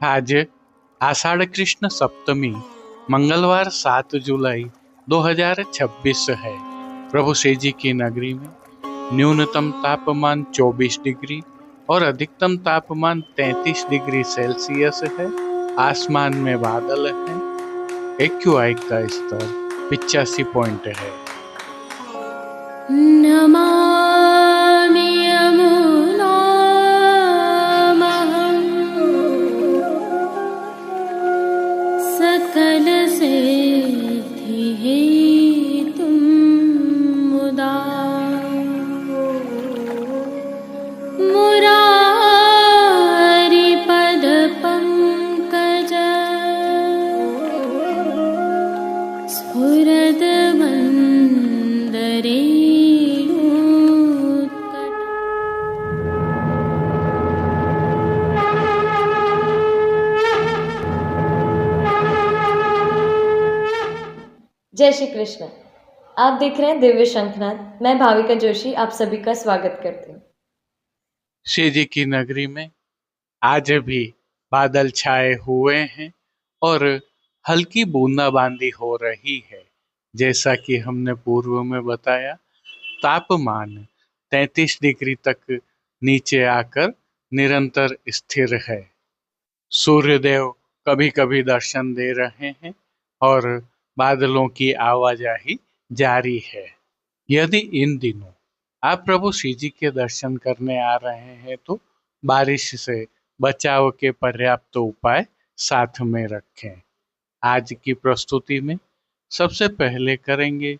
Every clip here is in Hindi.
आज आषाढ़ कृष्ण सप्तमी मंगलवार 7 जुलाई 2026 है। प्रभु श्री जी की नगरी में न्यूनतम तापमान 24 डिग्री और अधिकतम तापमान 33 डिग्री सेल्सियस है। आसमान में बादल है। एक्यूआई का स्तर 85 पॉइंट है। नमामि यमुनामहं सकलसिद्धिहेतुं मुदा मुरारिपदपङ्कज स्फुरद्वन्दरे जय श्री कृष्ण। आप देख रहे हैं दिव्य शंखनाद। मैं भाविका जोशी आप सभी का स्वागत करती हूँ। श्री जी की नगरी में आज भी बादल छाए हुए हैं और हल्की बूंदाबांदी हो रही है। जैसा कि हमने पूर्व में बताया, तापमान 33 डिग्री तक नीचे आकर निरंतर स्थिर है। सूर्यदेव कभी कभी दर्शन दे रहे हैं और बादलों की आवाजाही जारी है। यदि इन दिनों आप प्रभु श्री जी के दर्शन करने आ रहे हैं तो बारिश से बचाव के पर्याप्त उपाय साथ में रखें। आज की प्रस्तुति में सबसे पहले करेंगे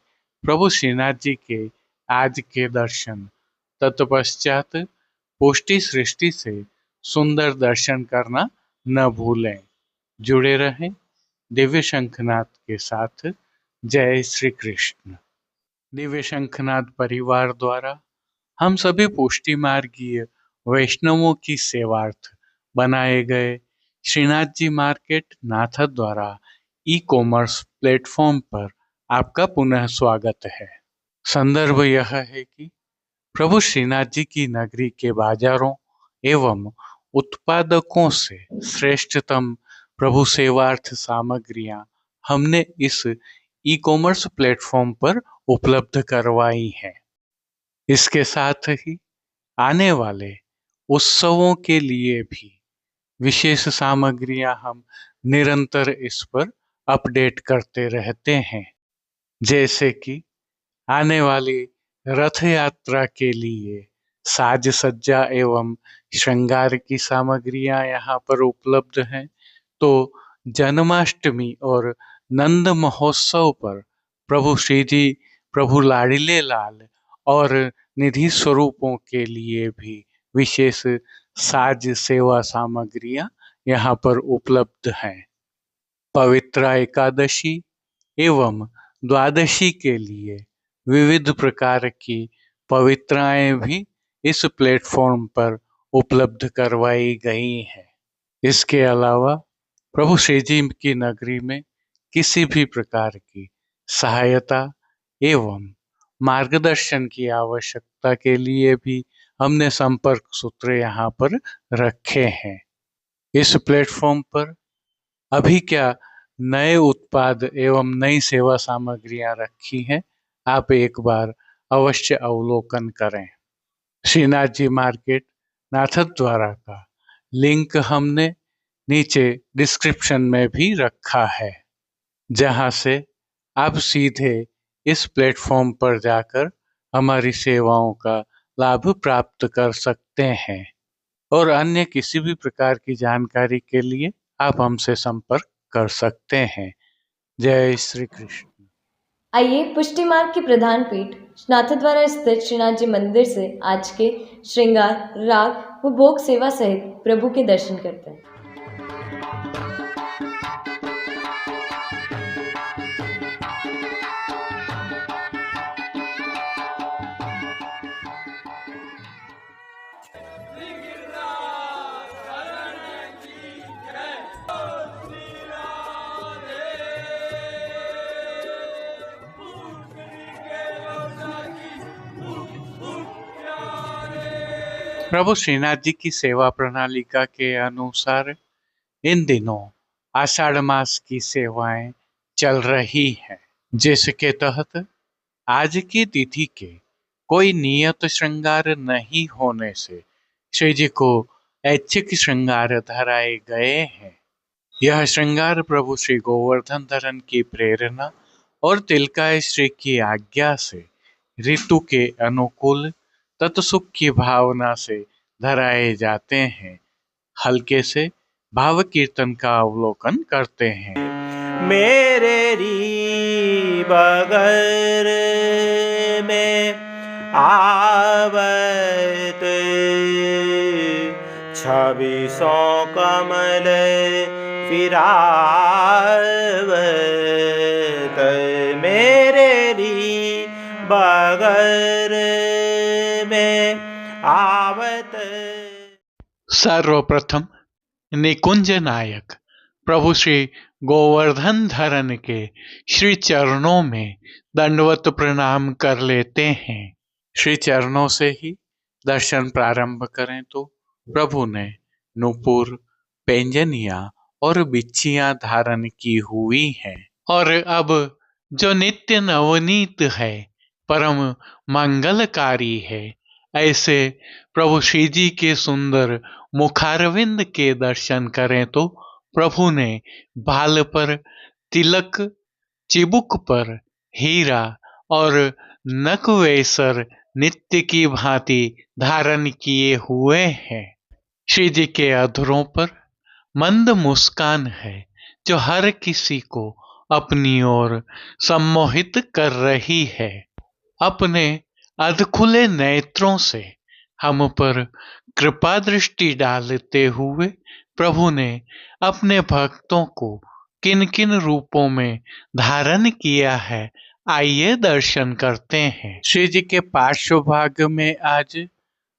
प्रभु श्रीनाथ जी के आज के दर्शन। तत्पश्चात पुष्टि सृष्टि से सुंदर दर्शन करना न भूलें। जुड़े रहें दिव्य शंखनाद के साथ। जय श्री कृष्ण। दिव्य शंखनाद परिवार द्वारा हम सभी पुष्टि मार्गीय वैष्णवों की सेवार्थ बनाए गए श्रीनाथ जी मार्केट नाथद द्वारा ई कॉमर्स प्लेटफॉर्म पर आपका पुनः स्वागत है। संदर्भ यह है कि प्रभु श्रीनाथ जी की नगरी के बाजारों एवं उत्पादकों से श्रेष्ठतम प्रभु सेवार्थ सामग्रियां हमने इस ई कॉमर्स प्लेटफॉर्म पर उपलब्ध करवाई हैं। इसके साथ ही आने वाले उत्सवों के लिए भी विशेष सामग्रियां हम निरंतर इस पर अपडेट करते रहते हैं। जैसे कि आने वाली रथ यात्रा के लिए साज सज्जा एवं श्रृंगार की सामग्रियां यहाँ पर उपलब्ध हैं। तो जन्माष्टमी और नंद महोत्सव पर प्रभु श्री जी, प्रभु लाड़िले लाल और निधि स्वरूपों के लिए भी विशेष साज सेवा सामग्रियां यहाँ पर उपलब्ध हैं। पवित्र एकादशी एवं द्वादशी के लिए विविध प्रकार की पवित्राएं भी इस प्लेटफॉर्म पर उपलब्ध करवाई गई हैं। इसके अलावा प्रभु श्री जी की नगरी में किसी भी प्रकार की सहायता एवं मार्गदर्शन की आवश्यकता के लिए भी हमने संपर्क सूत्र यहाँ पर रखे हैं। इस प्लेटफॉर्म पर अभी क्या नए उत्पाद एवं नई सेवा सामग्रियां रखी हैं, आप एक बार अवश्य अवलोकन करें। श्रीनाथ जी मार्केट नाथद द्वारा का लिंक हमने नीचे डिस्क्रिप्शन में भी रखा है, जहां से आप सीधे इस प्लेटफॉर्म पर जाकर हमारी सेवाओं का लाभ प्राप्त कर सकते हैं और अन्य किसी भी प्रकार की जानकारी के लिए आप हमसे संपर्क कर सकते हैं। जय श्री कृष्ण। आइए पुष्टि मार्ग की प्रधान पीठ नाथद द्वारा स्थित श्रीनाथ जी मंदिर से आज के श्रृंगार, राग व भोग सेवा सहित प्रभु के दर्शन करते हैं। प्रभु श्रीनाथ जी की सेवा प्रणालिका के अनुसार इन दिनों आषाढ़ मास की सेवाएं चल रही हैं, जिसके तहत आज की तिथि के कोई नियत श्रृंगार नहीं होने से श्री जी को ऐच्छिक श्रृंगार धराए गए हैं। यह श्रृंगार प्रभु श्री गोवर्धन धरन की प्रेरणा और तिलकाय श्री की आज्ञा से ऋतु के अनुकूल तत्सुख की भावना से धराए जाते हैं। हल्के से भाव कीर्तन का अवलोकन करते हैं। मेरे री बगर में आवत 26 कमल फिरावत, मेरे री बगर में आवत। सर्वप्रथम निकुंज नायक प्रभु श्री गोवर्धन धरन के श्री चरणों में दंडवत प्रणाम कर लेते हैं। श्री चरणों से ही दर्शन प्रारंभ करें तो प्रभु ने नूपुर, पैंजनिया और बिच्छियां धारण की हुई हैं और अब जो नित्य नवनीत है, परम मंगलकारी है, ऐसे प्रभु श्री जी के सुंदर मुखारविंद के दर्शन करें तो प्रभु ने बाल पर तिलक, चिबुक पर हीरा और नकवेसर नित्य की भांति धारण किए हुए हैं। श्री जी के अधरों पर मंद मुस्कान है जो हर किसी को अपनी ओर सम्मोहित कर रही है। अपने अधखुले नेत्रों से हम पर कृपा दृष्टि डालते हुए प्रभु ने अपने भक्तों को किन किन रूपों में धारण किया है, आइए दर्शन करते हैं। श्री जी के पार्श्व भाग में आज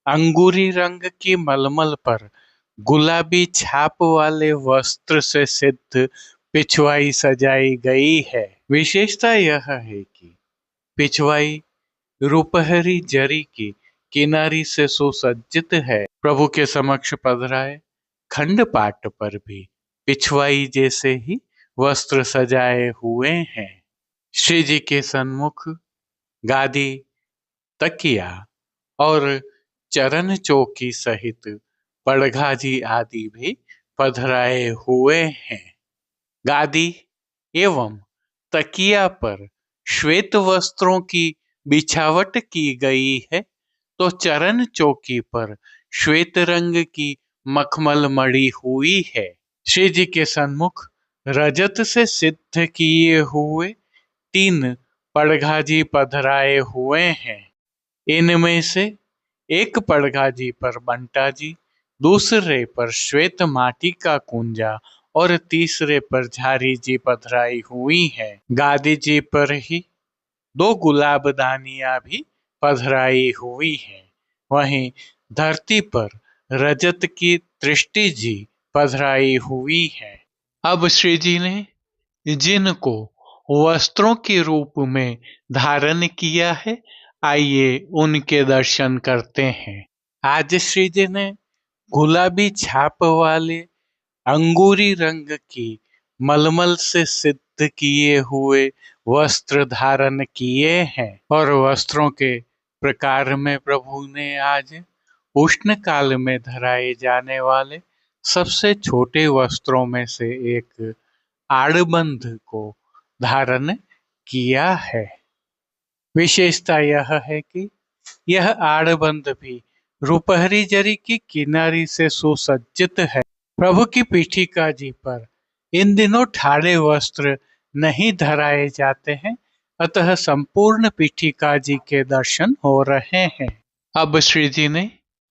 अंगूरी रंग की मलमल पर गुलाबी छाप वाले वस्त्र से सिद्ध पिछवाई सजाई गई है। विशेषता यह है कि पिछवाई रुपहरी जरी की किनारी से सुसज्जित है। प्रभु के समक्ष पधराए खंड पाट पर भी पिछवाई जैसे ही वस्त्र सजाए हुए हैं। श्री जी के सन्मुख गादी, तकिया और चरण चौकी सहित पड़घाजी आदि भी पधराए हुए हैं। गादी एवं तकिया पर श्वेत वस्त्रों की बिछावट की गई है, तो चरण चौकी पर श्वेत रंग की मखमल मड़ी हुई है। श्री जी के सन्मुख रजत से सिद्ध किए हुए 3 पड़घाजी पधराए हुए हैं। इनमें से एक पड़घाजी पर बंटा जी, दूसरे पर श्वेत माटी का कुंजा और तीसरे पर झारी जी पधराई हुई है। गादी जी पर ही 2 गुलाबदानियां भी पधराई हुई है। वहीं धरती पर रजत की दृष्टि जी पधराई हुई है। अब श्री जी ने जिनको वस्त्रों के रूप में धारण किया है, आइए उनके दर्शन करते हैं। आज श्री जी ने गुलाबी छाप वाले अंगूरी रंग की मलमल से सिद्ध किए हुए वस्त्र धारण किए हैं और वस्त्रों के प्रकार में प्रभु ने आज उष्ण काल में धराए जाने वाले सबसे छोटे वस्त्रों में से एक आड़बंध को धारण किया है। विशेषता यह है कि यह आड़बंध भी रुपहरी जरी की किनारी से सुसज्जित है। प्रभु की पीठिका जी पर इन दिनों ठाड़े वस्त्र नहीं धराए जाते हैं, अतः संपूर्ण पीठिका जी के दर्शन हो रहे हैं। अब श्री जी ने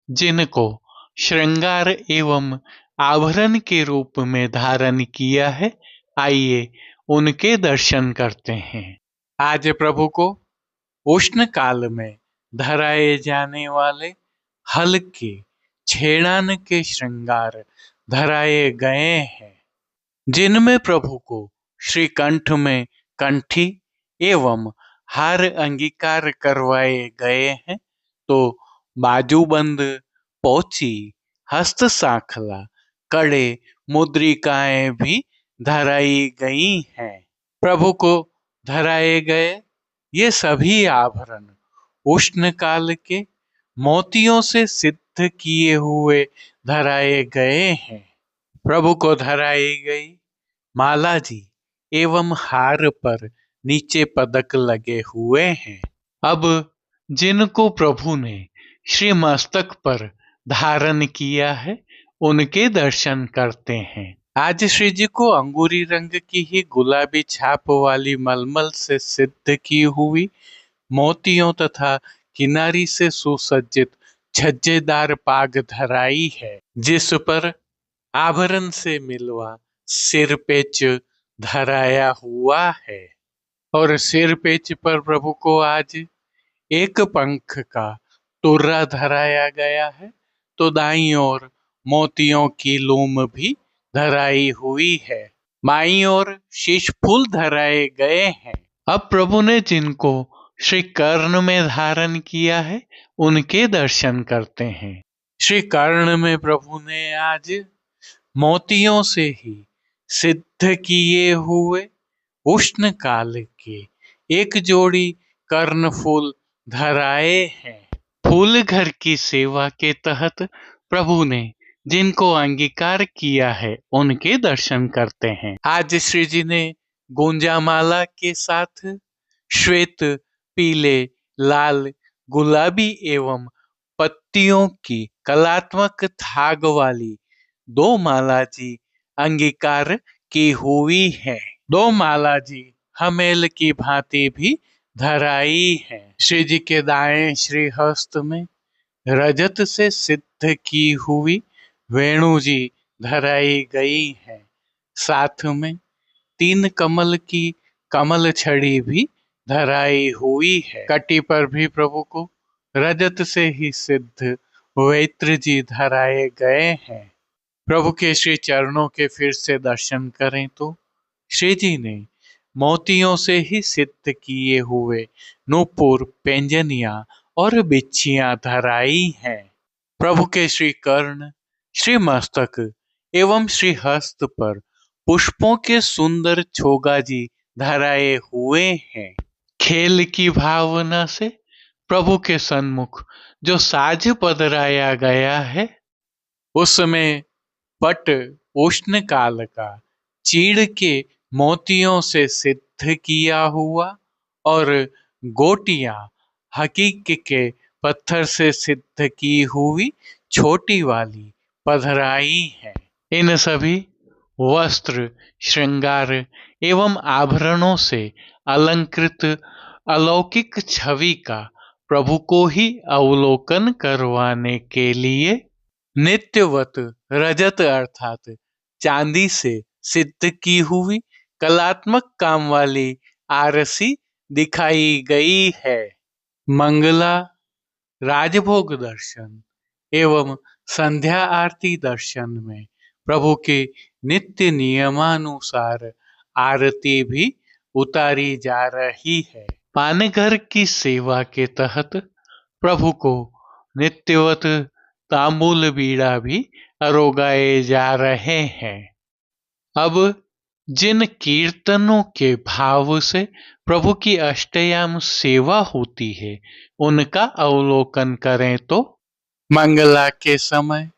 जिनको श्रृंगार एवं आभरण के रूप में धारण किया है, आइए उनके दर्शन करते हैं। आज प्रभु को उष्ण काल में धराए जाने वाले हल्के छेड़ान के श्रृंगार धराए गए हैं, जिनमें प्रभु को श्री कंठ में कंठी एवं हार अंगीकार करवाए गए हैं, तो बाजूबंद, पोची, हस्त सांखला, कड़े मुद्रिकाएं भी धराई गई हैं। प्रभु को धराए गए ये सभी आभरण उष्ण काल के मोतियों से सिद्ध किए हुए धराए गए हैं। प्रभु को धराई गई माला जी एवं हार पर नीचे पदक लगे हुए हैं। अब जिनको प्रभु ने श्री मस्तक पर धारण किया है उनके दर्शन करते हैं। आज श्री जी को अंगूरी रंग की ही गुलाबी छाप वाली मलमल से सिद्ध की हुई मोतियों तथा किनारी से सुसज्जित छज्जेदार पाग धराई है, जिस पर आभरण से मिलवा सिर पेच धराया हुआ है। और सिर पेच पर प्रभु को आज एक पंख का तुर्रा धराया गया है, तो दाईं ओर मोतियों की लूम भी धराई हुई है। बाईं ओर शीश फूल धराए गए हैं। अब प्रभु ने जिनको श्री कर्ण में धारण किया है उनके दर्शन करते हैं। श्री कर्ण में प्रभु ने आज मोतियों से ही सिद्ध किए हुए उष्ण काल के एक जोड़ी कर्ण फूल धराए हैं। फूल घर की सेवा के तहत प्रभु ने जिनको अंगीकार किया है उनके दर्शन करते हैं। आज श्री जी ने गुंजामाला के साथ श्वेत, पीले, लाल, गुलाबी एवं पत्तियों की कलात्मक थाग वाली 2 माला जी अंगीकार की हुई है। 2 माला जी हमेल की भांति भी धराई है। श्री जी के दाएं श्रीहस्त में रजत से सिद्ध की हुई वेणु जी धराई गई है। साथ में 3 कमल की कमल छड़ी भी धराई हुई है। कटी पर भी प्रभु को रजत से ही सिद्ध वेत्र जी धराए गए हैं। प्रभु के श्री चरणों के फिर से दर्शन करें तो श्री जी ने मोतियों से ही सिद्ध किए हुए नूपुर, पेंजनिया और बिच्छियां धराई हैं। प्रभु के श्री कर्ण, श्री मस्तक एवं श्री हस्त पर पुष्पों के सुंदर छोगा जी धराए हुए हैं। खेल की भावना से प्रभु के सन्मुख जो साज पधराया गया है उसमें पट उष्ण काल का चीड़ के मोतियों से सिद्ध किया हुआ और गोटियां हकीक के पत्थर से सिद्ध की हुई छोटी वाली पधराई है। इन सभी वस्त्र, श्रृंगार एवं आभरणों से अलंकृत अलौकिक छवि का प्रभु को ही अवलोकन करवाने के लिए नित्यवत रजत अर्थात चांदी से सिद्ध की हुई कलात्मक काम वाली आरसी दिखाई गई है। मंगला, राजभोग दर्शन एवं संध्या आरती दर्शन में प्रभु के नित्य नियमानुसार आरती भी उतारी जा रही है। पानघर की सेवा के तहत प्रभु को नित्यवत तांबूल बीड़ा भी अरोगाए जा रहे हैं। अब जिन कीर्तनों के भाव से प्रभु की अष्टयाम सेवा होती है उनका अवलोकन करें तो मंगला के समय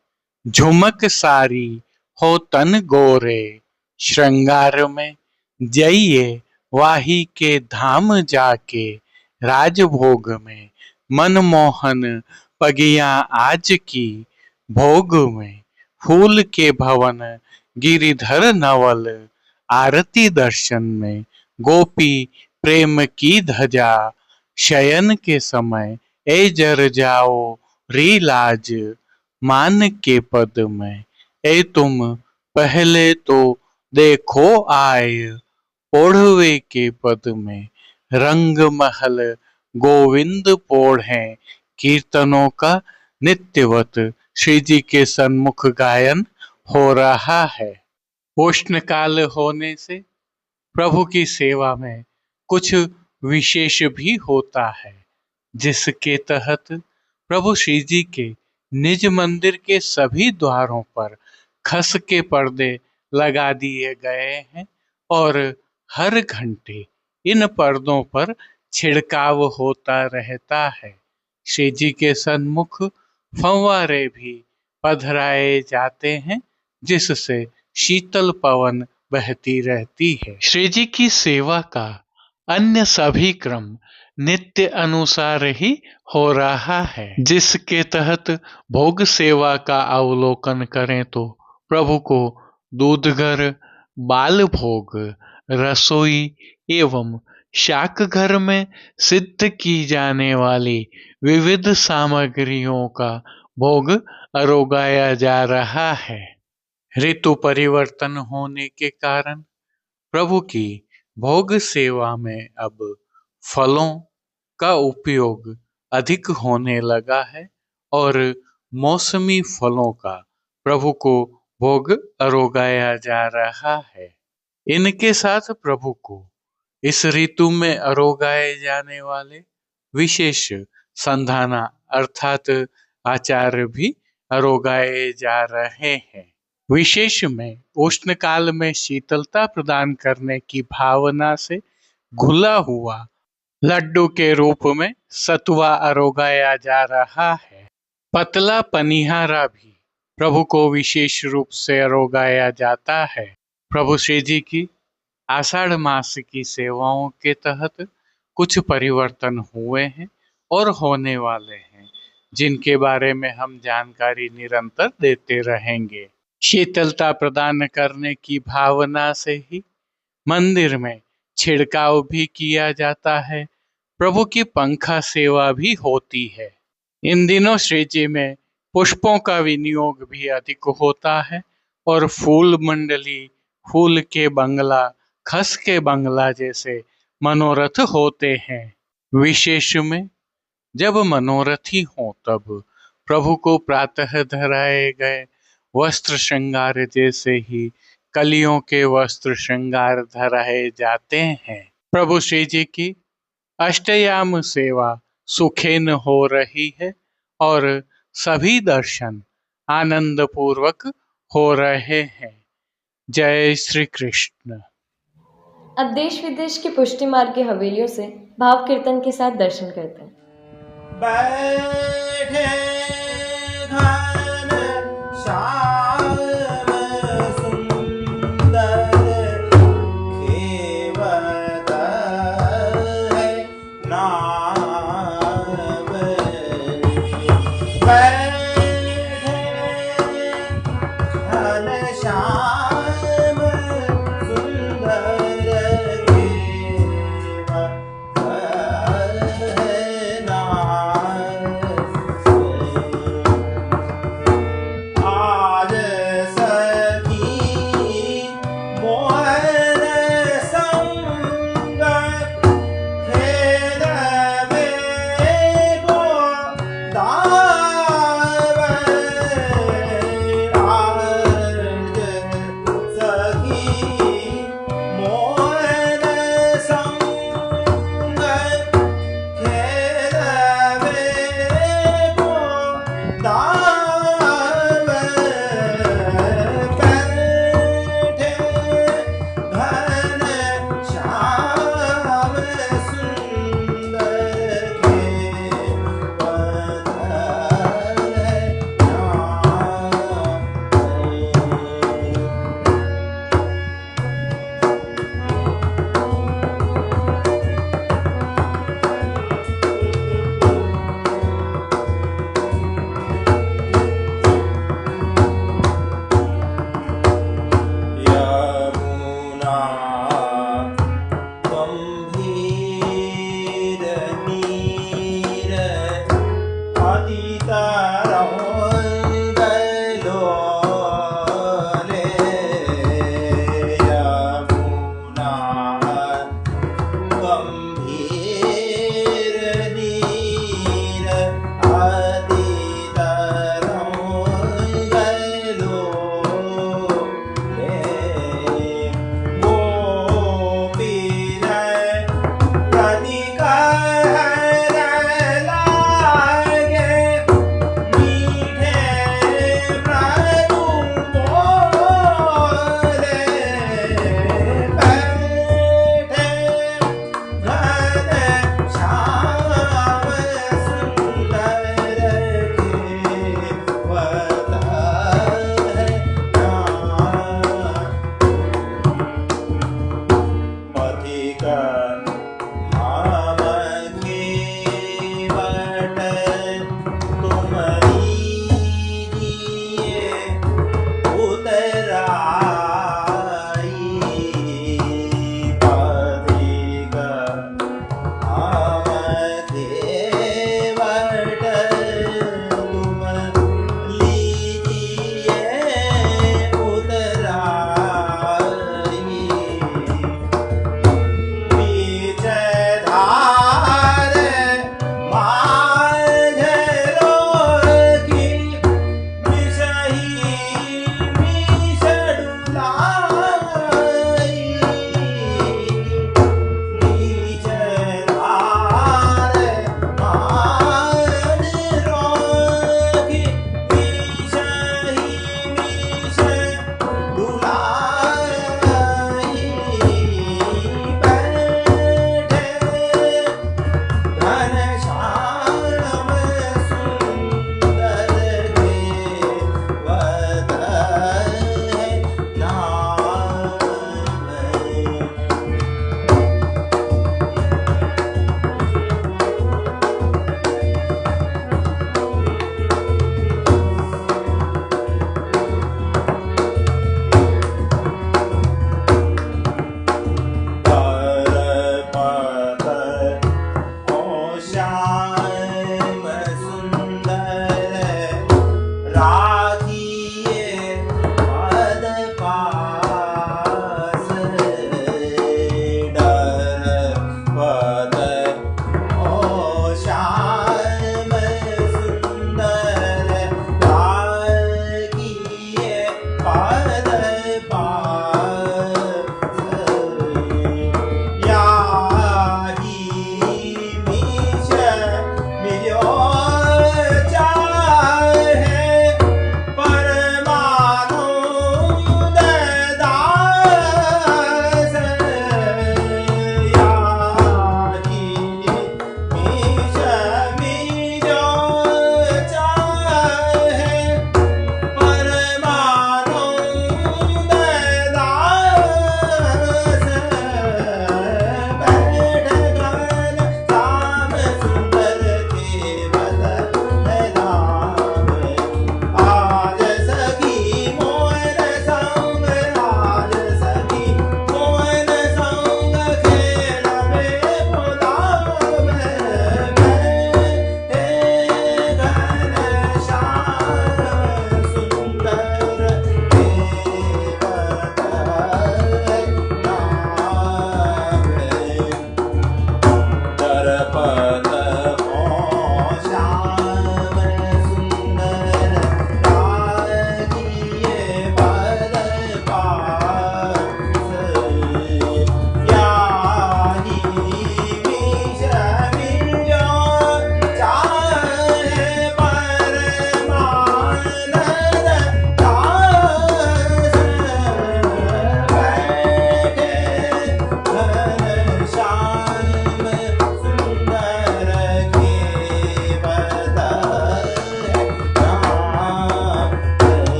झुमक सारी हो तन गोरे, श्रृंगार में जइए वाही के धाम जाके, राजभोग में मनमोहन पगियां आज की, भोग में फूल के भवन गिरिधर नवल, आरती दर्शन में गोपी प्रेम की ध्वजा, शयन के समय ए जर जाओ री लाज, मान के पद में ए तुम पहले तो देखो आए, ओढ़वे के पद में रंग महल गोविंद पोढ़े, कीर्तनों का नित्यवत श्री जी के सन्मुख गायन हो रहा है। उष्ण काल होने से प्रभु की सेवा में कुछ विशेष भी होता है, जिसके तहत प्रभु श्री जी के निज मंदिर के सभी द्वारों पर खस के पर्दे लगा दिए गए हैं और हर घंटे इन पर्दों पर छिड़काव होता रहता है। श्री जी के सन्मुख फव्वारे भी पधराए जाते हैं जिससे शीतल पवन बहती रहती है। श्री जी की सेवा का अन्य सभी क्रम नित्य अनुसार ही हो रहा है, जिसके तहत भोग सेवा का अवलोकन करें तो प्रभु को दूधघर, बाल भोग, रसोई एवं शाक घर में सिद्ध की जाने वाली विविध सामग्रियों का भोग अरोगाया जा रहा है। ऋतु परिवर्तन होने के कारण प्रभु की भोग सेवा में अब फलों का उपयोग अधिक होने लगा है और मौसमी फलों का प्रभु को भोग अरोगाया जा रहा है। इनके साथ प्रभु को इस ऋतु में अरोगाए जाने वाले विशेष संधाना अर्थात आचार भी अरोगाए जा रहे हैं। विशेष में उष्ण काल में शीतलता प्रदान करने की भावना से घुला हुआ लड्डू के रूप में सतुआ अरोगाया जा रहा है। पतला पनिहारा भी प्रभु को विशेष रूप से अरोगाया जाता है। प्रभु श्री जी की आषाढ़ मास की सेवाओं के तहत कुछ परिवर्तन हुए हैं और होने वाले हैं, जिनके बारे में हम जानकारी निरंतर देते रहेंगे। शीतलता प्रदान करने की भावना से ही मंदिर में छिड़काव भी किया जाता है। प्रभु की पंखा सेवा भी होती है। इन दिनों श्री जी में पुष्पों का विनियोग भी अधिक होता है और फूल मंडली, फूल के बंगला, खस के बंगला जैसे मनोरथ होते हैं। विशेष में जब मनोरथी हो तब प्रभु को प्रातः धराए गए वस्त्र श्रृंगार जैसे ही कलियों के वस्त्र श्रृंगार धराए जाते हैं। प्रभु श्री जी की अष्टयाम सेवा सुखेन हो रही है और सभी दर्शन आनंद पूर्वक हो रहे हैं। जय श्री कृष्ण। अब देश विदेश के पुष्टि मार्ग की हवेलियों से भाव कीर्तन के साथ दर्शन करते हैं। बैठे घन श्याम सुंदर खेवत है नाम। बैठे घन श्याम सुंदर आज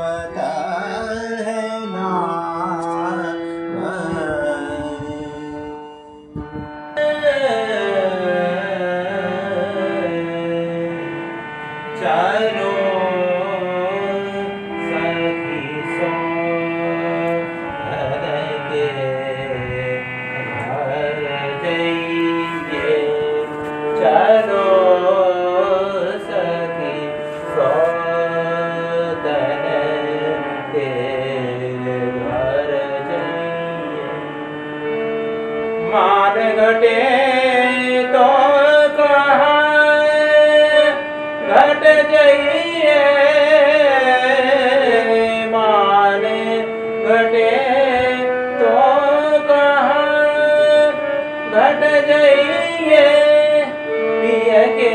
गाता है नाम। चलो सखी सो घर के घर जाइए। चलो सखी सो के घर जाइए। मान घटे तो कहाँ घट जाइए। माने घटे तो कहाँ घट जाइए। पिय के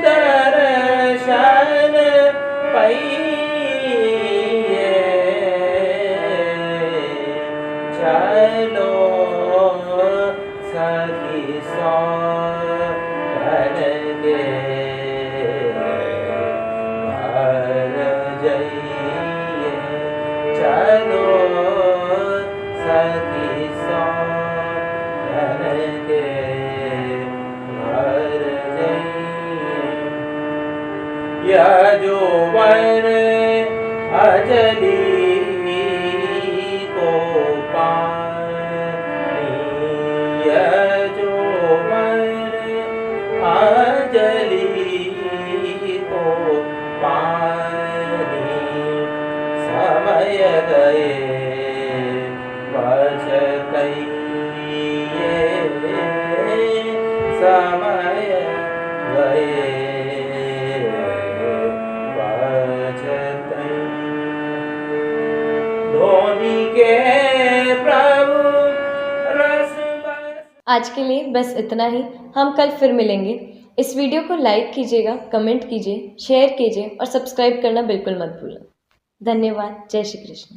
दर्शन पाइए। चलो सखी सो घर के घर जाइए। चलो सखी सो घर के घर जाइए। यह जो वर अजली को पानी। यह जो वर अजली को पानी। समय गए पछतइए। समय गए पछतइए। धोनी के प्रभु रस बस। आज के लिए बस इतना ही। हम कल फिर मिलेंगे। इस वीडियो को लाइक कीजिएगा, कमेंट कीजिए, शेयर कीजिए और सब्सक्राइब करना बिल्कुल मत भूलें। धन्यवाद। जय श्री कृष्ण।